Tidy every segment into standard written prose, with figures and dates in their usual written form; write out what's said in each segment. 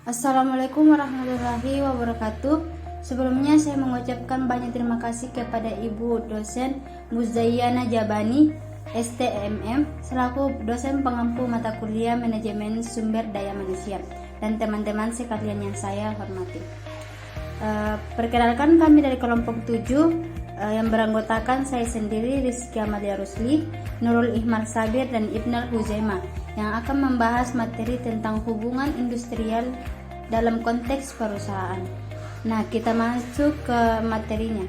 Assalamualaikum warahmatullahi wabarakatuh. Sebelumnya saya mengucapkan banyak terima kasih kepada Ibu dosen Muzayyana Jabani, STMM, selaku dosen pengampu mata kuliah Manajemen Sumber Daya Manusia, dan teman-teman sekalian yang saya hormati. Perkenalkan, kami dari kelompok 7 yang beranggotakan saya sendiri, Rizky Amalia Rusli, Nurul Ihmal Sabir, dan Ibnal Huzaimah, yang akan membahas materi tentang hubungan industrial dalam konteks perusahaan. Nah, kita masuk ke materinya.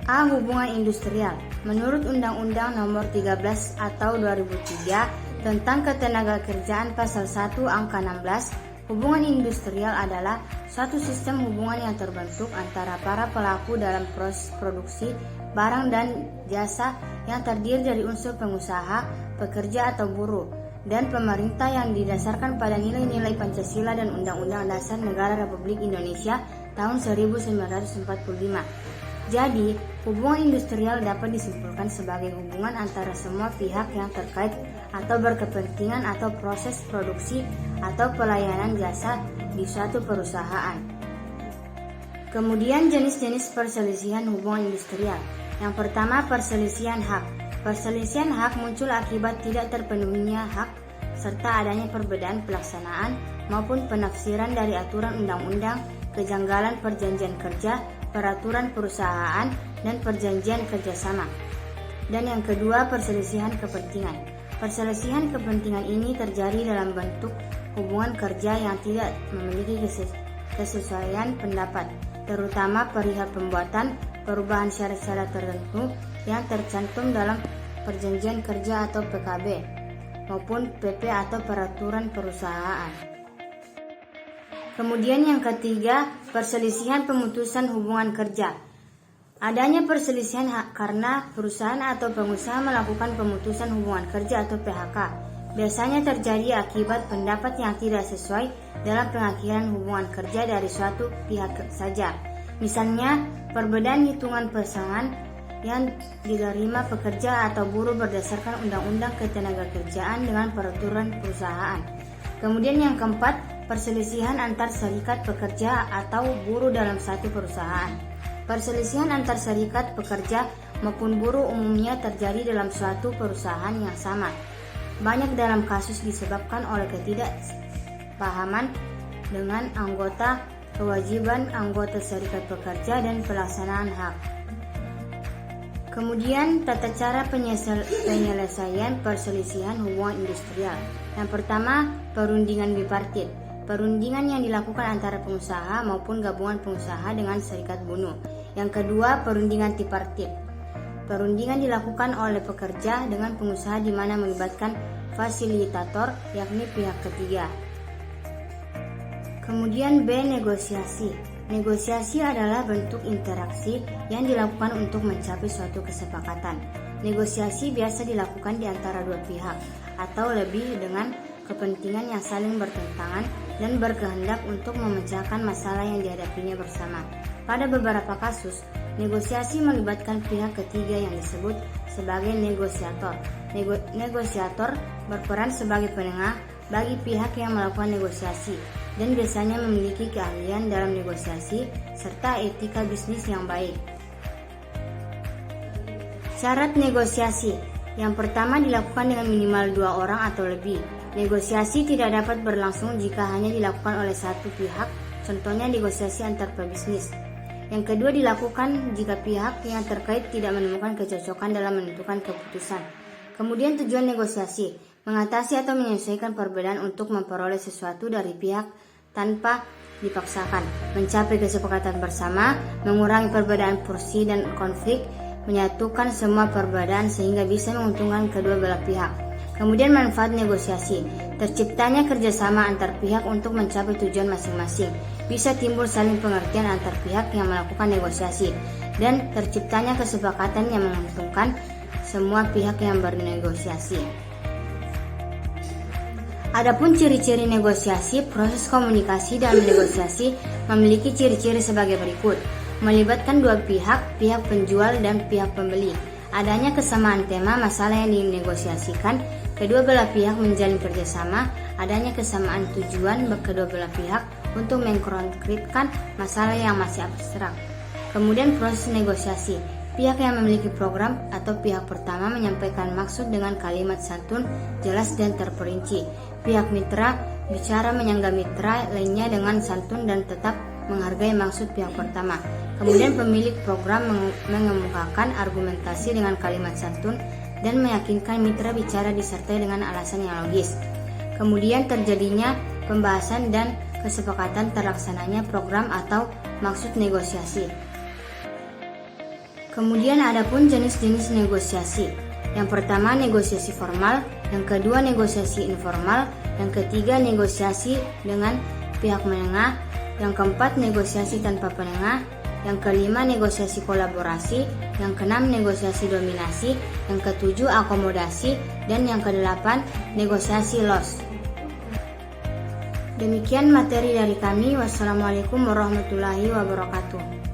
A. Hubungan industrial. Menurut Undang-Undang Nomor 13 atau 2003 tentang Ketenagakerjaan Pasal 1 Angka 16, hubungan industrial adalah suatu sistem hubungan yang terbentuk antara para pelaku dalam proses produksi barang dan jasa yang terdiri dari unsur pengusaha, pekerja atau buruh, dan pemerintah yang didasarkan pada nilai-nilai Pancasila dan Undang-Undang Dasar Negara Republik Indonesia tahun 1945. Jadi, hubungan industrial dapat disimpulkan sebagai hubungan antara semua pihak yang terkait atau berkepentingan atau proses produksi atau pelayanan jasa di suatu perusahaan. Kemudian jenis-jenis perselisihan hubungan industrial. Yang pertama, perselisihan hak. Perselisihan hak muncul akibat tidak terpenuhinya hak serta adanya perbedaan pelaksanaan maupun penafsiran dari aturan undang-undang, kejanggalan perjanjian kerja, peraturan perusahaan, dan perjanjian kerjasama. Dan yang kedua, perselisihan kepentingan. Perselisihan kepentingan ini terjadi dalam bentuk hubungan kerja yang tidak memiliki kesesuaian pendapat, terutama perihal pembuatan perubahan syarat-syarat tertentu yang tercantum dalam perjanjian kerja atau PKB maupun PP atau peraturan perusahaan. Kemudian yang ketiga, perselisihan pemutusan hubungan kerja. Adanya perselisihan karena perusahaan atau pengusaha melakukan pemutusan hubungan kerja atau PHK. Biasanya terjadi akibat pendapat yang tidak sesuai dalam pengakhiran hubungan kerja dari suatu pihak saja. Misalnya, perbedaan hitungan pesangon yang diterima pekerja atau buruh berdasarkan Undang-Undang Ketenagakerjaan dengan peraturan perusahaan. Kemudian yang keempat, perselisihan antar serikat pekerja atau buruh dalam satu perusahaan. Perselisihan antar serikat pekerja maupun buruh umumnya terjadi dalam suatu perusahaan yang sama. Banyak dalam kasus disebabkan oleh ketidakpahaman dengan anggota, kewajiban anggota serikat pekerja, dan pelaksanaan hak. Kemudian tata cara penyelesaian perselisihan hubungan industrial. Yang pertama, perundingan bipartit. Perundingan yang dilakukan antara pengusaha maupun gabungan pengusaha dengan serikat buruh. Yang kedua, perundingan tripartit. Perundingan dilakukan oleh pekerja dengan pengusaha di mana melibatkan fasilitator, yakni pihak ketiga. Kemudian B. Negosiasi. Negosiasi adalah bentuk interaksi yang dilakukan untuk mencapai suatu kesepakatan. Negosiasi biasa dilakukan di antara dua pihak atau lebih dengan kepentingan yang saling bertentangan dan berkehendak untuk memecahkan masalah yang dihadapinya bersama. Pada beberapa kasus, negosiasi melibatkan pihak ketiga yang disebut sebagai negosiator. Negosiator berperan sebagai penengah bagi pihak yang melakukan negosiasi dan biasanya memiliki keahlian dalam negosiasi serta etika bisnis yang baik. Syarat negosiasi. Yang pertama, dilakukan dengan minimal 2 orang atau lebih. Negosiasi tidak dapat berlangsung jika hanya dilakukan oleh satu pihak, contohnya negosiasi antar pebisnis. Yang kedua, dilakukan jika pihak yang terkait tidak menemukan kecocokan dalam menentukan keputusan. Kemudian tujuan negosiasi, mengatasi atau menyelesaikan perbedaan untuk memperoleh sesuatu dari pihak tanpa dipaksakan, mencapai kesepakatan bersama, mengurangi perbedaan porsi dan konflik, menyatukan semua perbedaan sehingga bisa menguntungkan kedua belah pihak. Kemudian manfaat negosiasi, terciptanya kerjasama antar pihak untuk mencapai tujuan masing-masing, bisa timbul saling pengertian antar pihak yang melakukan negosiasi, dan terciptanya kesepakatan yang menguntungkan semua pihak yang bernegosiasi. Adapun ciri-ciri negosiasi, proses komunikasi dalam negosiasi memiliki ciri-ciri sebagai berikut. Melibatkan dua pihak, pihak penjual dan pihak pembeli. Adanya kesamaan tema masalah yang dinegosiasikan, Kedua belah pihak menjalin kerjasama, adanya kesamaan tujuan kedua belah pihak untuk mengkonkretkan masalah yang masih abstrak. Kemudian proses negosiasi. Pihak yang memiliki program atau pihak pertama menyampaikan maksud dengan kalimat santun, jelas dan terperinci. Pihak mitra bicara menyangga mitra lainnya dengan santun dan tetap menghargai maksud pihak pertama. Kemudian pemilik program mengemukakan argumentasi dengan kalimat santun dan meyakinkan mitra bicara disertai dengan alasan yang logis. Kemudian terjadinya pembahasan dan kesepakatan terlaksananya program atau maksud negosiasi. Kemudian ada pun jenis-jenis negosiasi. Yang pertama negosiasi formal, yang kedua negosiasi informal, yang ketiga negosiasi dengan pihak menengah, yang keempat negosiasi tanpa penengah, yang kelima negosiasi kolaborasi, yang keenam negosiasi dominasi, yang ketujuh akomodasi, dan yang kedelapan negosiasi loss. Demikian materi dari kami. Wassalamualaikum warahmatullahi wabarakatuh.